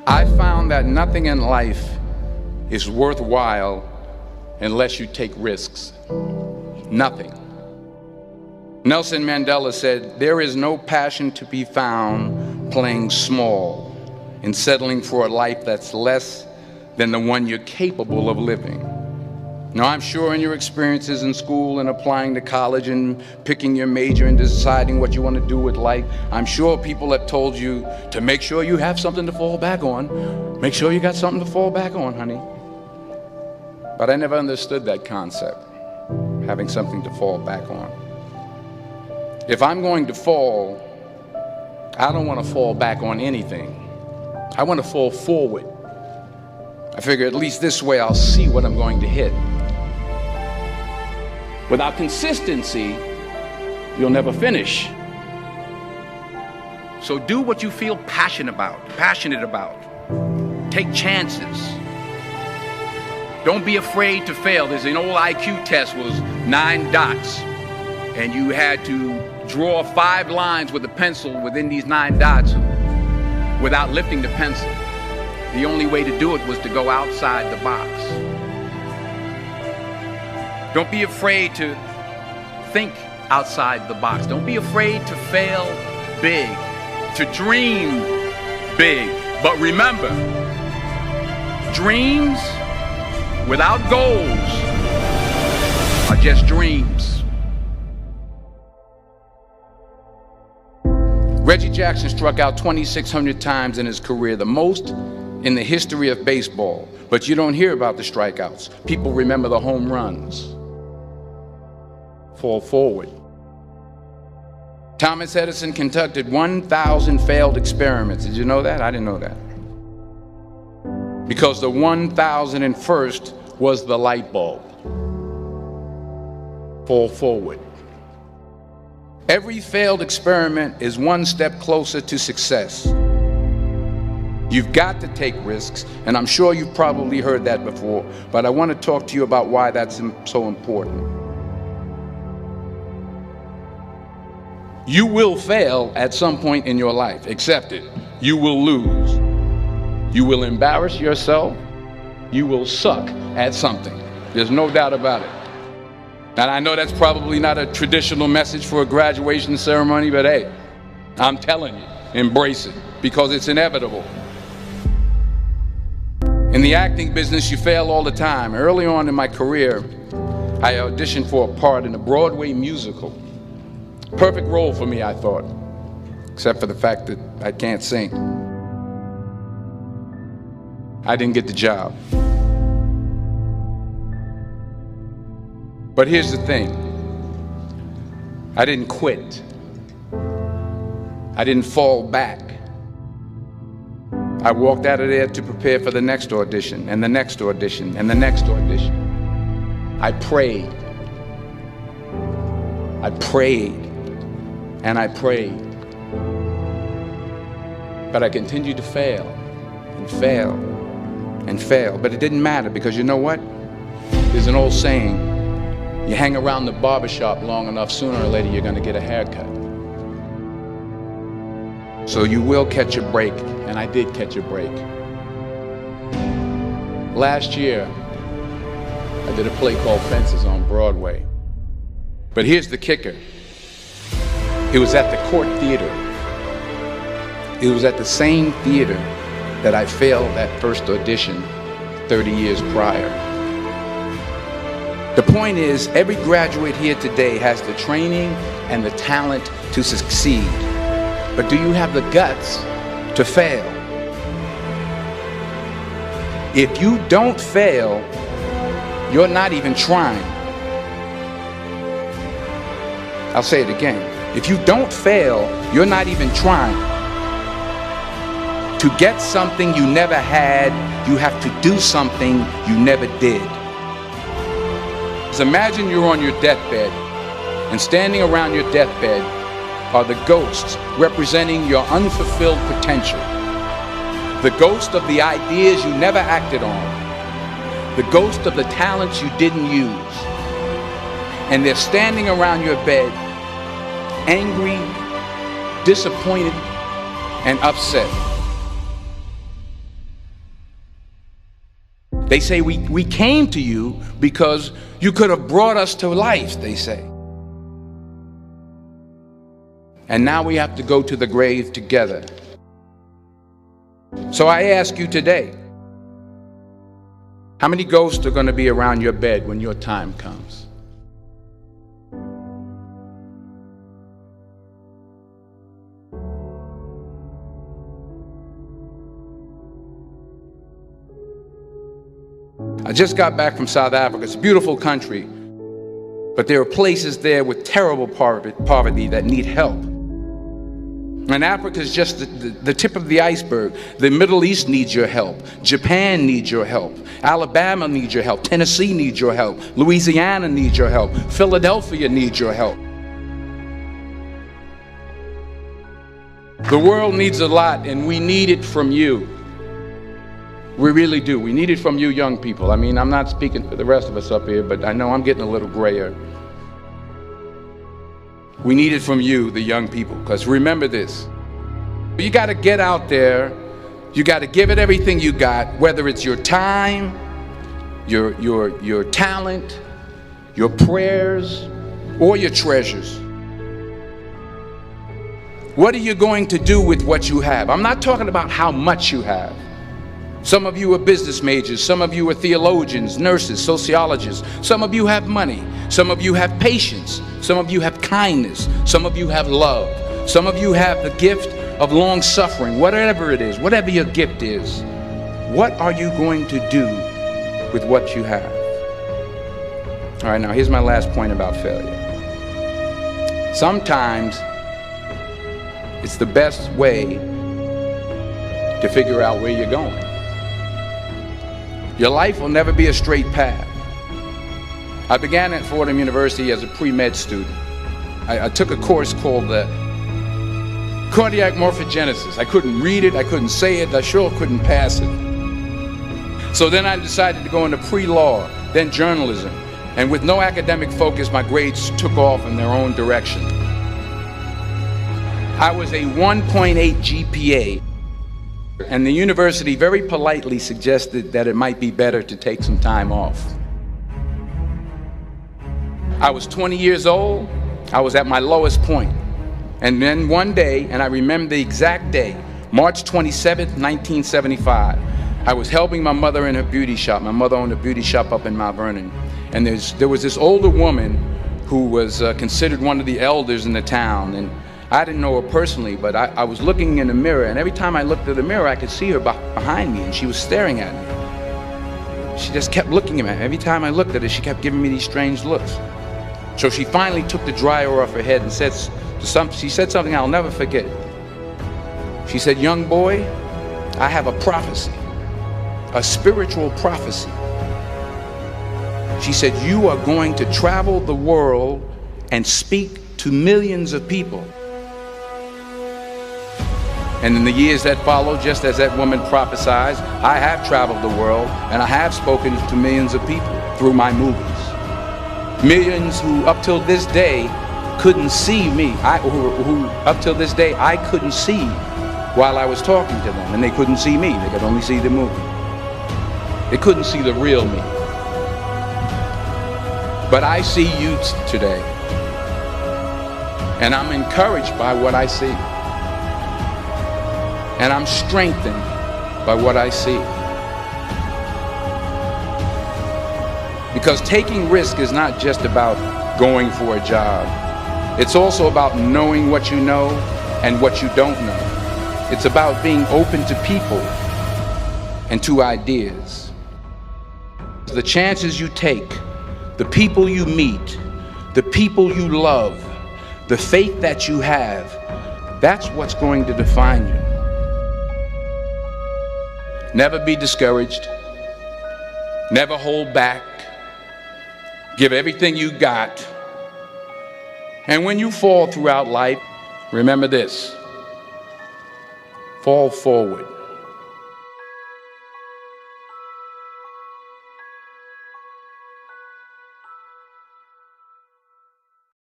I found that nothing in life is worthwhile unless you take risks. Nothing. Nelson Mandela said, "There is no passion to be found playing small and settling for a life that's less than the one you're capable of living." Now, I'm sure in your experiences in school and applying to college and picking your major and deciding what you want to do with life, I'm sure people have told you to make sure you have something to fall back on. Make sure you got something to fall back on, honey. But I never understood that concept, having something to fall back on. If I'm going to fall, I don't want to fall back on anything. I want to fall forward. I figure at least this way I'll see what I'm going to hit. Without consistency, you'll never finish. So do what you feel passionate about. Take chances. Don't be afraid to fail. There's an old IQ test, was 9 dots, and you had to draw 5 lines with a pencil within these 9 dots without lifting the pencil. The only way to do it was to go outside the box. Don't be afraid to think outside the box. Don't be afraid to fail big, to dream big. But remember, dreams without goals are just dreams. Reggie Jackson struck out 2,600 times in his career, the most in the history of baseball. But you don't hear about the strikeouts. People remember the home runs. Fall forward. Thomas Edison conducted 1,000 failed experiments. Did you know that? I didn't know that. Because the 1,001st was the light bulb. Fall forward. Every failed experiment is one step closer to success. You've got to take risks, and I'm sure you've probably heard that before, but I want to talk to you about why that's so important. You will fail at some point in your life. Accept it. You will lose. You will embarrass yourself. You will suck at something. There's no doubt about it. And I know that's probably not a traditional message for a graduation ceremony, but hey, I'm telling you, embrace it, because it's inevitable. In the acting business, you fail all the time. Early on in my career, I auditioned for a part in a Broadway musical. Perfect role for me, I thought, except for the fact that I can't sing. I didn't get the job. But here's the thing. I didn't quit. I didn't fall back. I walked out of there to prepare for the next audition, and the next audition, and the next audition. I prayed. I prayed. And I prayed. But I continued to fail and fail and fail. But it didn't matter, because you know what? There's an old saying, you hang around the barbershop long enough, sooner or later you're going to get a haircut. So you will catch a break, and I did catch a break. Last year, I did a play called Fences on Broadway. But here's the kicker. It was at the Court Theater. It was at the same theater that I failed that first audition 30 years prior. The point is, every graduate here today has the training and the talent to succeed. But do you have the guts to fail? If you don't fail, you're not even trying. I'll say it again. If you don't fail, you're not even trying. To get something you never had, you have to do something you never did. So imagine you're on your deathbed, and standing around your deathbed are the ghosts representing your unfulfilled potential. The ghost of the ideas you never acted on. The ghost of the talents you didn't use. And they're standing around your bed, angry, disappointed, and upset. They say we came to you because you could have brought us to life, they say. And now we have to go to the grave together. So I ask you today, how many ghosts are going to be around your bed when your time comes? I just got back from South Africa. It's a beautiful country, but there are places there with terrible poverty that need help. And Africa is just the tip of the iceberg. The Middle East needs your help. Japan needs your help. Alabama needs your help. Tennessee needs your help. Louisiana needs your help. Philadelphia needs your help. The world needs a lot, and we need it from you. We really do. We need it from you young people. I mean, I'm not speaking for the rest of us up here, but I know I'm getting a little grayer. We need it from you, the young people, because remember this. You got to get out there. You got to give it everything you got, whether it's your time, your talent, your prayers, or your treasures. What are you going to do with what you have? I'm not talking about how much you have. Some of you are business majors, some of you are theologians, nurses, sociologists. Some of you have money, some of you have patience, some of you have kindness, some of you have love, some of you have the gift of long suffering. Whatever it is, whatever your gift is, what are you going to do with what you have? All right, now here's my last point about failure. Sometimes it's the best way to figure out where you're going. Your life will never be a straight path. I began at Fordham University as a pre-med student. I took a course called cardiac morphogenesis. I couldn't read it, I couldn't say it, I sure couldn't pass it. So then I decided to go into pre-law, then journalism. And with no academic focus, my grades took off in their own direction. I was a 1.8 GPA. And the university very politely suggested that it might be better to take some time off. I was 20 years old. I was at my lowest point. And then one day, and I remember the exact day, March 27th, 1975, I was helping my mother in her beauty shop. My mother owned a beauty shop up in Mount Vernon. And there was this older woman who was considered one of the elders in the town. And I didn't know her personally, but I was looking in the mirror, and every time I looked at the mirror, I could see her behind me, and she was staring at me. She just kept looking at me. Every time I looked at her, she kept giving me these strange looks. So she finally took the dryer off her head and she said something I'll never forget. She said, "Young boy, I have a prophecy, a spiritual prophecy." She said, "You are going to travel the world and speak to millions of people." And in the years that followed, just as that woman prophesied, I have traveled the world and I have spoken to millions of people through my movies. Millions who up till this day couldn't see me, who up till this day I couldn't see while I was talking to them, and they couldn't see me, they could only see the movie. They couldn't see the real me. But I see you today, and I'm encouraged by what I see. And I'm strengthened by what I see. Because taking risk is not just about going for a job. It's also about knowing what you know and what you don't know. It's about being open to people and to ideas. The chances you take, the people you meet, the people you love, the faith that you have, that's what's going to define you. Never be discouraged. Never hold back. Give everything you got. And when you fall throughout life, remember this: fall forward.